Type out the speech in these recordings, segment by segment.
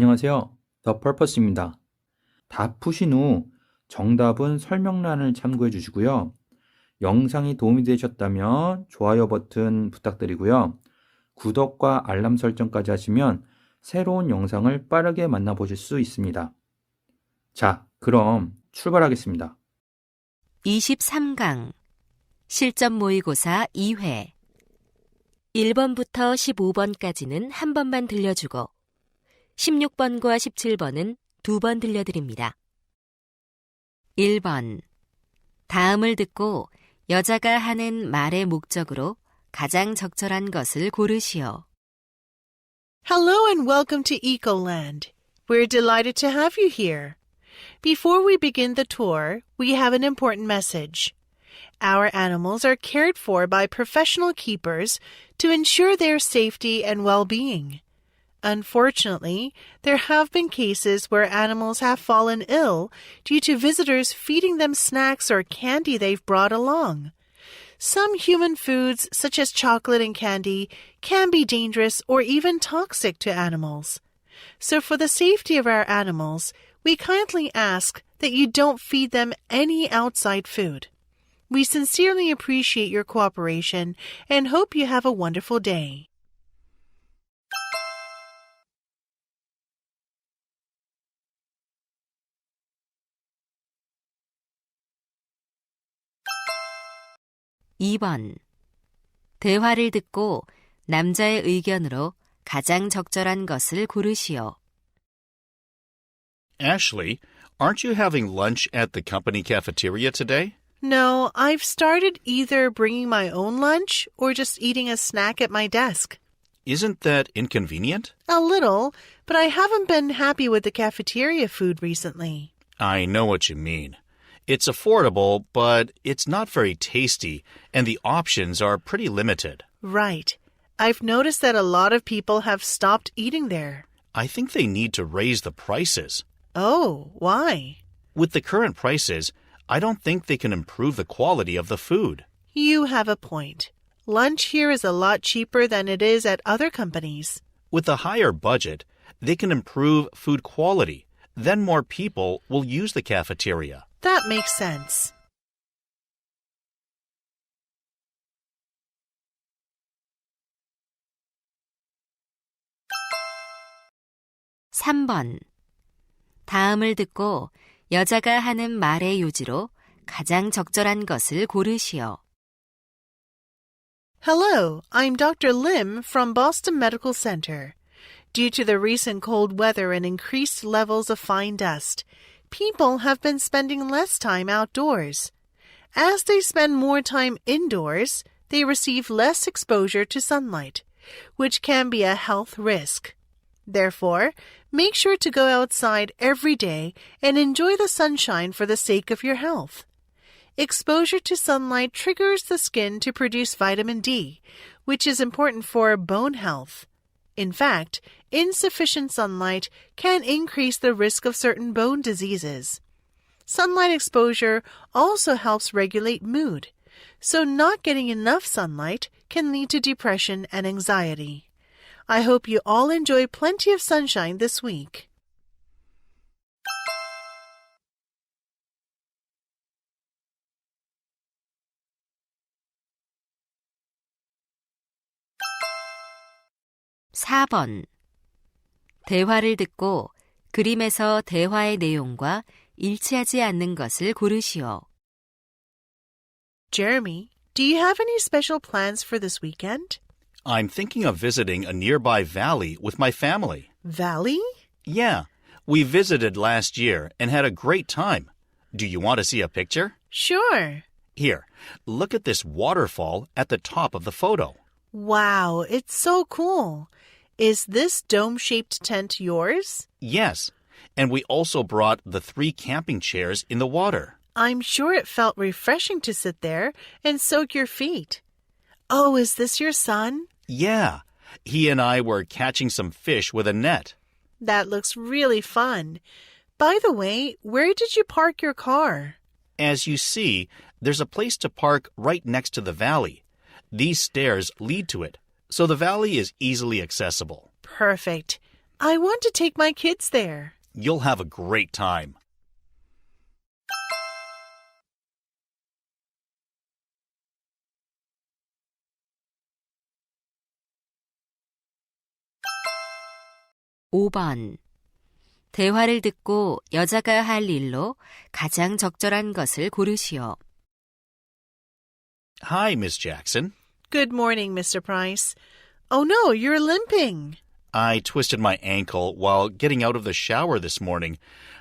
안녕하세요. 더 퍼포스입니다. 답 푸신 후 정답은 설명란을 참고해 주시고요. 영상이 도움이 되셨다면 좋아요 버튼 부탁드리고요. 구독과 알람 설정까지 하시면 새로운 영상을 빠르게 만나보실 수 있습니다. 자, 그럼 출발하겠습니다. 23강 실전 모의고사 2회 1번부터 15번까지는 한 번만 들려주고 16번과 17번은 2번 들려드립니다. 1번 다음을 듣고 여자가 하는 말의 목적으로 가장 적절한 것을 고르시오. Hello and welcome to Ecoland. We're delighted to have you here. Before we begin the tour, we have an important message. Our animals are cared for by professional keepers to ensure their safety and well-being. Unfortunately, there have been cases where animals have fallen ill due to visitors feeding them snacks or candy they've brought along. Some human foods, such as chocolate and candy, can be dangerous or even toxic to animals. So for the safety of our animals, we kindly ask that you don't feed them any outside food. We sincerely appreciate your cooperation and hope you have a wonderful day. (2번) 대화를 듣고 남자의 의견으로 가장 적절한 것을 고르시오. Ashley, aren't you having lunch at the company cafeteria today? No, I've started either bringing my own lunch or just eating a snack at my desk. Isn't that inconvenient? A little, but I haven't been happy with the cafeteria food recently. I know what you mean. It's affordable, but it's not very tasty, and the options are pretty limited. Right. I've noticed that a lot of people have stopped eating there. I think they need to raise the prices. Oh, why? With the current prices, I don't think they can improve the quality of the food. You have a point. Lunch here is a lot cheaper than it is at other companies. With a higher budget, they can improve food quality. Then more people will use the cafeteria. That makes sense. (3번) 다음을 듣고 여자가 하는 말의 요지로 가장 적절한 것을 고르시오. Hello, I'm Dr. Lim from Boston Medical Center. Due to the recent cold weather and increased levels of fine dust, people have been spending less time outdoors. As they spend more time indoors, they receive less exposure to sunlight, which can be a health risk. Therefore, make sure to go outside every day and enjoy the sunshine for the sake of your health. Exposure to sunlight triggers the skin to produce vitamin D, which is important for bone health. In fact, insufficient sunlight can increase the risk of certain bone diseases. Sunlight exposure also helps regulate mood, so not getting enough sunlight can lead to depression and anxiety. I hope you all enjoy plenty of sunshine this week. (4번) 대화를 듣고 그림에서 대화의 내용과 일치하지 않는 것을 고르시오. Jeremy, do you have any special plans for this weekend? I'm thinking of visiting a nearby valley with my family. Valley? Yeah, we visited last year and had a great time. Do you want to see a picture? Sure. Here, look at this waterfall at the top of the photo. Wow, it's so cool. Is this dome-shaped tent yours? Yes, and we also brought the 3 camping chairs in the water. I'm sure it felt refreshing to sit there and soak your feet. Oh, is this your son? Yeah, he and I were catching some fish with a net. That looks really fun. By the way, where did you park your car? As you see, there's a place to park right next to the valley. These stairs lead to it, so the valley is easily accessible. Perfect. I want to take my kids there. You'll have a great time. (5번) 대화를 듣고 여자가 할 일로 가장 적절한 것을 고르시오. Hi, Miss Jackson. Good morning, Mr. Price. Oh no, you're limping. I twisted my ankle while getting out of the shower this morning.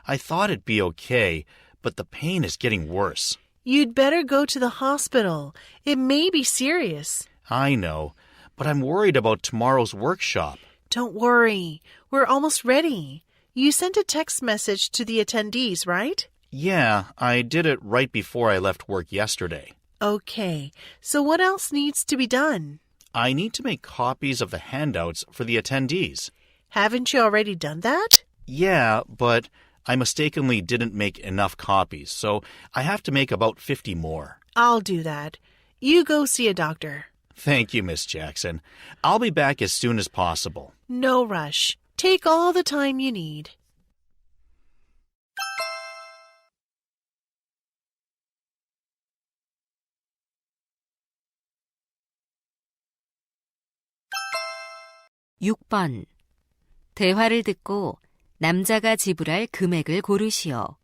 I thought it'd be okay, but the pain is getting worse. You'd better go to the hospital. It may be serious. I know, but I'm worried about tomorrow's workshop. Don't worry. We're almost ready. You sent a text message to the attendees, right? Yeah, I did it right before I left work yesterday. Okay. So what else needs to be done? I need to make copies of the handouts for the attendees. Haven't you already done that? Yeah, but I mistakenly didn't make enough copies, so I have to make about 50 more. I'll do that. You go see a doctor. Thank you, Miss Jackson. I'll be back as soon as possible. No rush. Take all the time you need. (6번) 대화를 듣고 남자가 지불할 금액을 고르시오.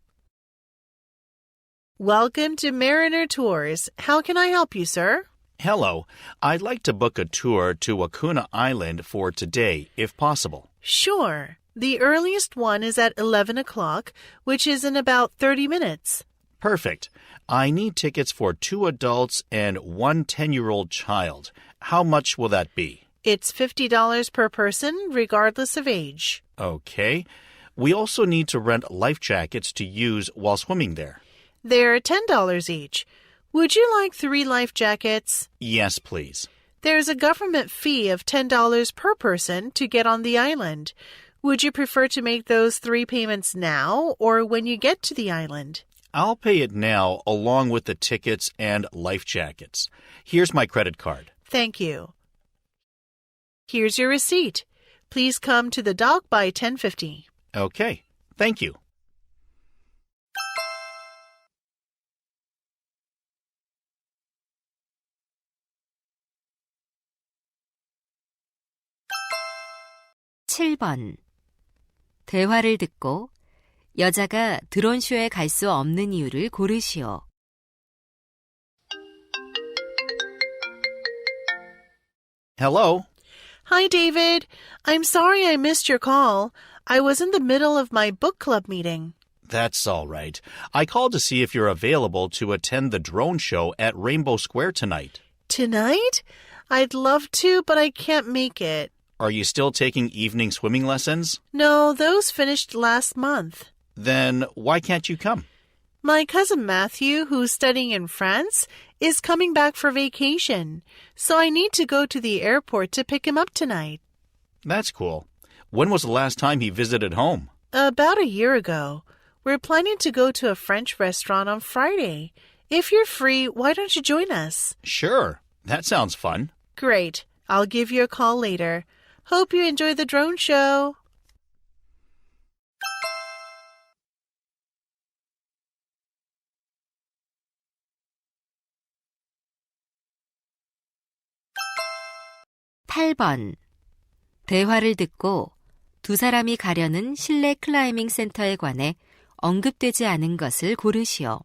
Welcome to Mariner Tours. How can I help you, sir? Hello. I'd like to book a tour to Wakuna Island for today, if possible. Sure. The earliest one is at 11 o'clock, which is in about 30 minutes. Perfect. I need tickets for 2 adults and 1 10-year-old child. How much will that be? It's $50 per person, regardless of age. Okay. We also need to rent life jackets to use while swimming there. They're $10 each. Would you like 3 life jackets? Yes, please. There's a government fee of $10 per person to get on the island. Would you prefer to make those 3 payments now or when you get to the island? I'll pay it now along with the tickets and life jackets. Here's my credit card. Thank you. Here's your receipt. Please come to the dock by 10:50. Okay. Thank you. (7번) 대화를 듣고 여자가 드론쇼에 갈 수 없는 이유를 고르시오. Hello. Hi, David. I'm sorry I missed your call. I was in the middle of my book club meeting. That's all right. I called to see if you're available to attend the drone show at Rainbow Square tonight. Tonight? I'd love to, but I can't make it. Are you still taking evening swimming lessons? No, those finished last month. Then why can't you come? My cousin Matthew, who's studying in France, is coming back for vacation, so I need to go to the airport to pick him up tonight. That's cool. When was the last time he visited home? About a year ago. We're planning to go to a French restaurant on Friday. If you're free, why don't you join us? Sure. That sounds fun. Great. I'll give you a call later. Hope you enjoy the drone show. (8번) 대화를 듣고 두 사람이 가려는 실내 클라이밍 센터에 관해 언급되지 않은 것을 고르시오.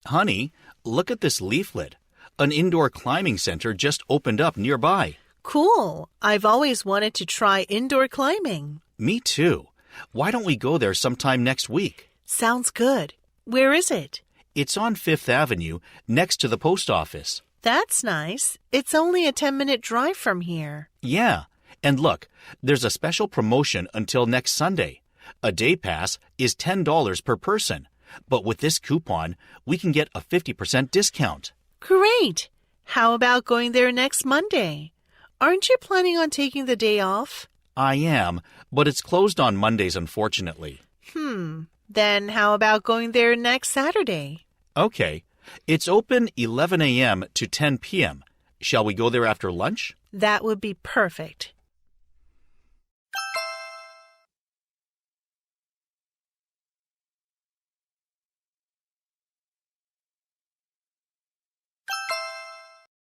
Honey, look at this leaflet. An indoor climbing center just opened up nearby. Cool. I've always wanted to try indoor climbing. Me too. Why don't we go there sometime next week? Sounds good. Where is it? It's on 5th Avenue, next to the post office. That's nice. It's only a 10-minute drive from here. Yeah. And look, there's a special promotion until next Sunday. A day pass is $10 per person. But with this coupon, we can get a 50% discount. Great. How about going there next Monday? Aren't you planning on taking the day off? I am, but it's closed on Mondays, unfortunately. Then how about going there next Saturday? Okay. It's open 11 a.m. to 10 p.m. Shall we go there after lunch? That would be perfect.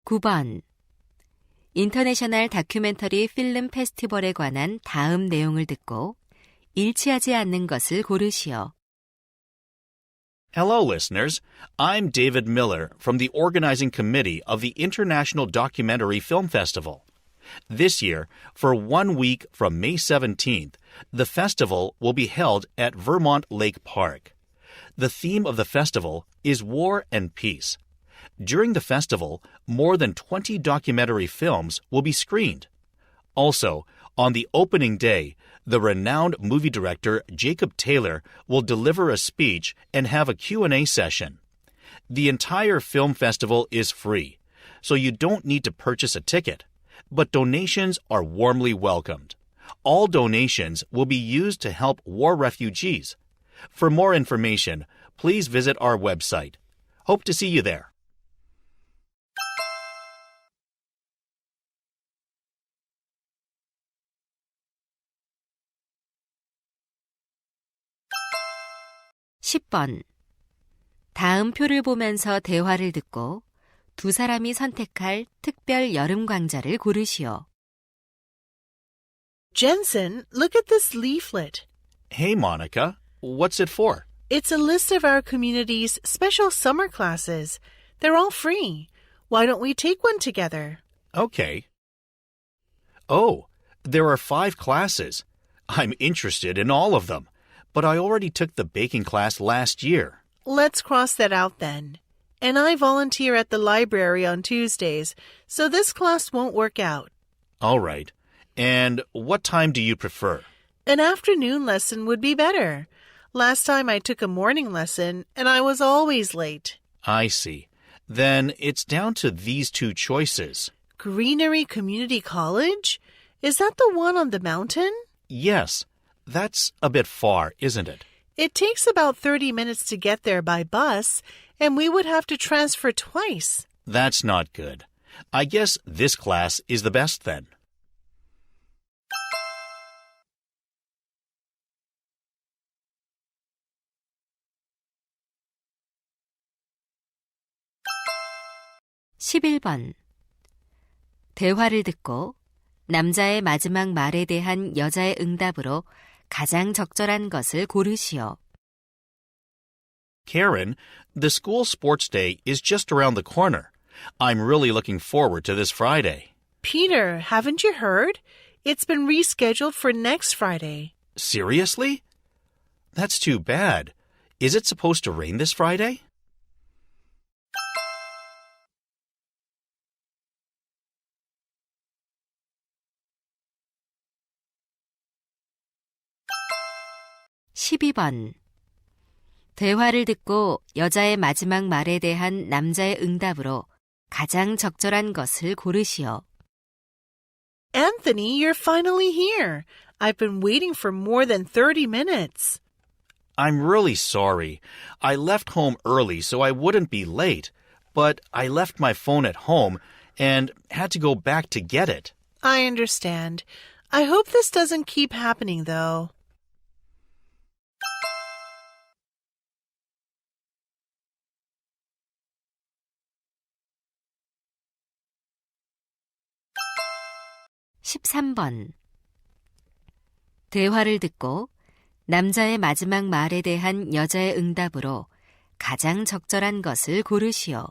9번. 인터내셔널 다큐멘터리 필름 페스티벌에 관한 다음 내용을 듣고 일치하지 않는 것을 고르시오. Hello, listeners. I'm David Miller from the organizing committee of the International Documentary Film Festival. This year, for 1 week from May 17th, the festival will be held at Vermont Lake Park. The theme of the festival is War and Peace. During the festival, more than 20 documentary films will be screened. Also, on the opening day, the renowned movie director Jacob Taylor will deliver a speech and have a Q&A session. The entire film festival is free, so you don't need to purchase a ticket, but donations are warmly welcomed. All donations will be used to help war refugees. For more information, please visit our website. Hope to see you there. (10번) 다음 표를 보면서 대화를 듣고 두 사람이 선택할 특별 여름 강좌를 고르시오. Jensen, look at this leaflet. Hey, Monica. What's it for? It's a list of our community's special summer classes. They're all free. Why don't we take one together? Okay. Oh, there are 5 classes. I'm interested in all of them, but I already took the baking class last year. Let's cross that out then. And I volunteer at the library on Tuesdays, so this class won't work out. All right. And what time do you prefer? An afternoon lesson would be better. Last time I took a morning lesson, and I was always late. I see. Then it's down to these 2 choices. Greenery Community College? Is that the one on the mountain? Yes. That's a bit far, isn't it? It takes about 30 minutes to get there by bus, and we would have to transfer twice. That's not good. I guess this class is the best then. (11번) 대화를 듣고 남자의 마지막 말에 대한 여자의 응답으로 가장 적절한 것을 고르시오. Karen, the school sports day is just around the corner. I'm really looking forward to this Friday. Peter, haven't you heard? It's been rescheduled for next Friday. Seriously? That's too bad. Is it supposed to rain this Friday? (12번) 대화를 듣고 여자의 마지막 말에 대한 남자의 응답으로 가장 적절한 것을 고르시오. Anthony, you're finally here. I've been waiting for more than 30 minutes. I'm really sorry. I left home early so I wouldn't be late, but I left my phone at home and had to go back to get it. I understand. I hope this doesn't keep happening, though. (13번) 대화를 듣고 남자의 마지막 말에 대한 여자의 응답으로 가장 적절한 것을 고르시오.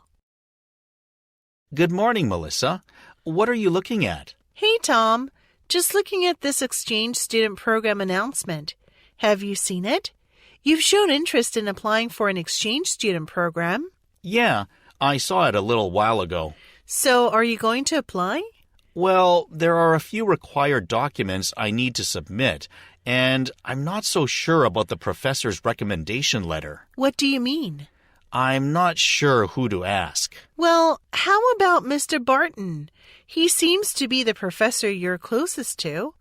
Good morning, Melissa. What are you looking at? Hey, Tom. Just looking at this exchange student program announcement. Have you seen it? You've shown interest in applying for an exchange student program. Yeah, I saw it a little while ago. So, are you going to apply? Well, there are a few required documents I need to submit, and I'm not so sure about the professor's recommendation letter. What do you mean? I'm not sure who to ask. Well, how about Mr. Barton? He seems to be the professor you're closest to.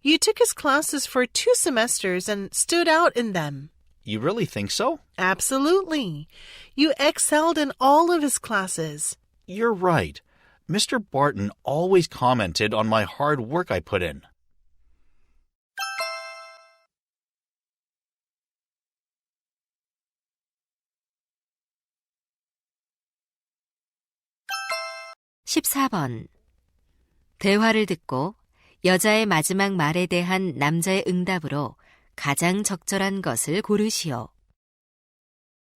You took his classes for 2 semesters and stood out in them. You really think so? Absolutely. You excelled in all of his classes. You're right. Mr. Barton always commented on my hard work I put in. 14번. 대화를 듣고 여자의 마지막 말에 대한 남자의 응답으로 가장 적절한 것을 고르시오.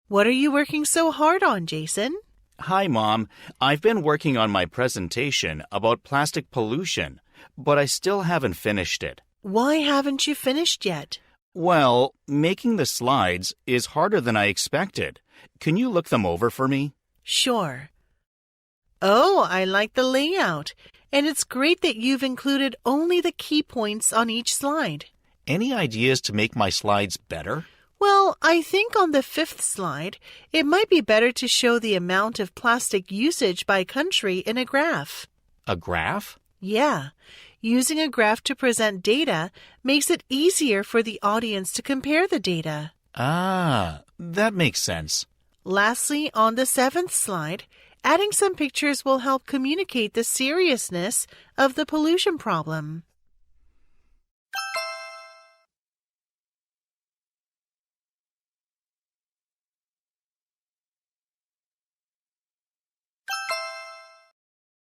What are you working so hard on, Jason? Hi, Mom. I've been working on my presentation about plastic pollution, but I still haven't finished it. Why haven't you finished yet? Well, making the slides is harder than I expected. Can you look them over for me? Sure. Oh, I like the layout. And it's great that you've included only the key points on each slide. Any ideas to make my slides better? Well, I think on the 5th slide, it might be better to show the amount of plastic usage by country in a graph. A graph? Yeah. Using a graph to present data makes it easier for the audience to compare the data. Ah, that makes sense. Lastly, on the 7th slide, adding some pictures will help communicate the seriousness of the pollution problem.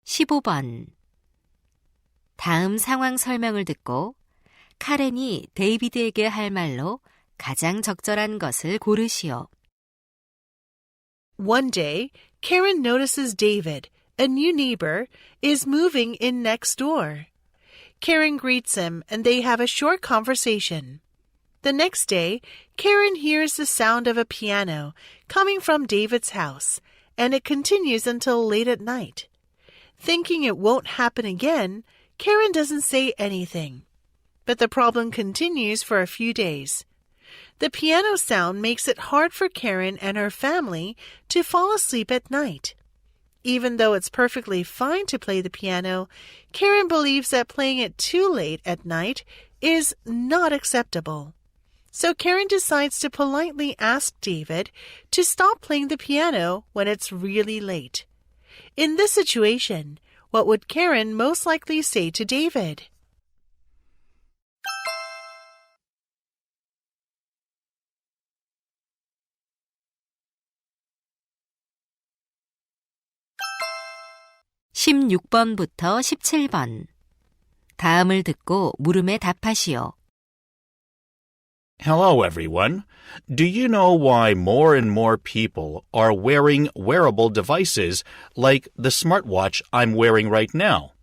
(15번) 다음 상황 설명을 듣고 카렌이 데이비드에게 할 말로 가장 적절한 것을 고르시오. One day, Karen notices David, a new neighbor, is moving in next door. Karen greets him and they have a short conversation. The next day, Karen hears the sound of a piano coming from David's house, and it continues until late at night. Thinking it won't happen again, Karen doesn't say anything. But the problem continues for a few days. The piano sound makes it hard for Karen and her family to fall asleep at night. Even though it's perfectly fine to play the piano, Karen believes that playing it too late at night is not acceptable. So Karen decides to politely ask David to stop playing the piano when it's really late. In this situation, what would Karen most likely say to David? (16번부터 17번) 다음을 듣고 물음에 답하시오. Hello, everyone. Do you know why more and more people are wearing wearable devices like the smartwatch I'm wearing right now?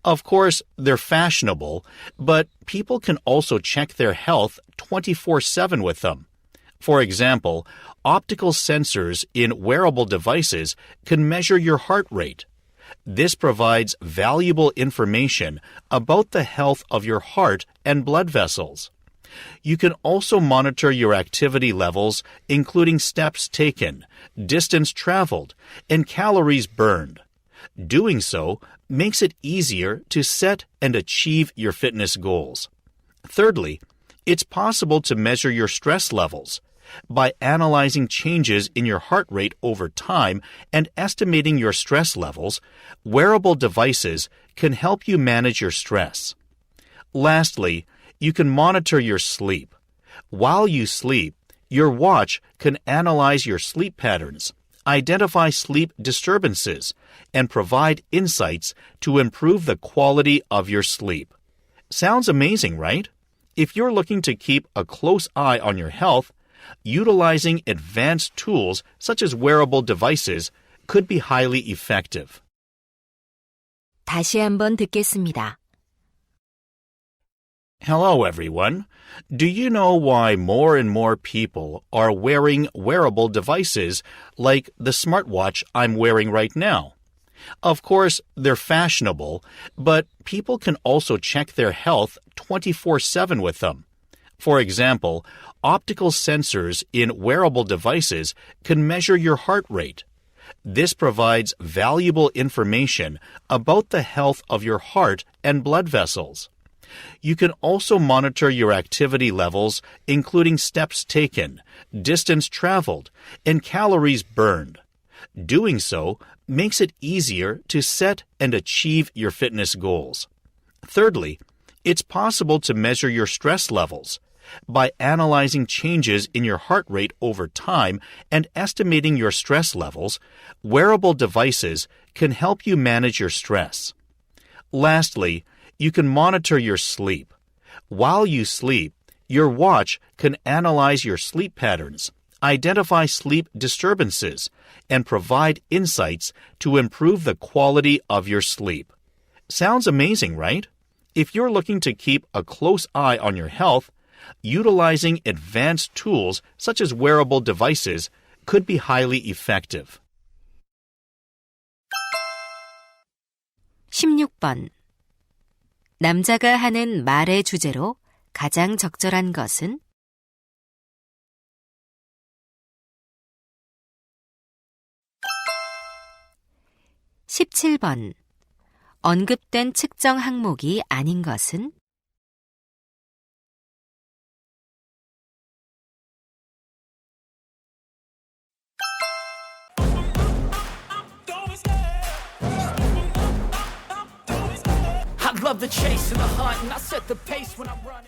Of course, they're fashionable, but people can also check their health 24/7 with them. For example, optical sensors in wearable devices can measure your heart rate. This provides valuable information about the health of your heart and blood vessels. You can also monitor your activity levels, including steps taken, distance traveled, and calories burned. Doing so makes it easier to set and achieve your fitness goals. Thirdly, it's possible to measure your stress levels. By analyzing changes in your heart rate over time and estimating your stress levels, wearable devices can help you manage your stress. Lastly, you can monitor your sleep. While you sleep, your watch can analyze your sleep patterns, identify sleep disturbances, and provide insights to improve the quality of your sleep. Sounds amazing, right? If you're looking to keep a close eye on your health, utilizing advanced tools such as wearable devices could be highly effective. 다시 한번 듣겠습니다. Hello, everyone. Do you know why more and more people are wearing wearable devices like the smartwatch I'm wearing right now? Of course, they're fashionable, but people can also check their health 24/7 with them. For example, optical sensors in wearable devices can measure your heart rate. This provides valuable information about the health of your heart and blood vessels. You can also monitor your activity levels, including steps taken, distance traveled, and calories burned. Doing so makes it easier to set and achieve your fitness goals. Thirdly, it's possible to measure your stress levels. By analyzing changes in your heart rate over time and estimating your stress levels, wearable devices can help you manage your stress. Lastly, you can monitor your sleep. While you sleep, your watch can analyze your sleep patterns, identify sleep disturbances, and provide insights to improve the quality of your sleep. Sounds amazing, right? If you're looking to keep a close eye on your health, utilizing advanced tools such as wearable devices could be highly effective. 16번. 남자가 하는 말의 주제로 가장 적절한 것은? 17번. 언급된 측정 항목이 아닌 것은? 'Love the chase and the hunt, and I set the pace when I'm running.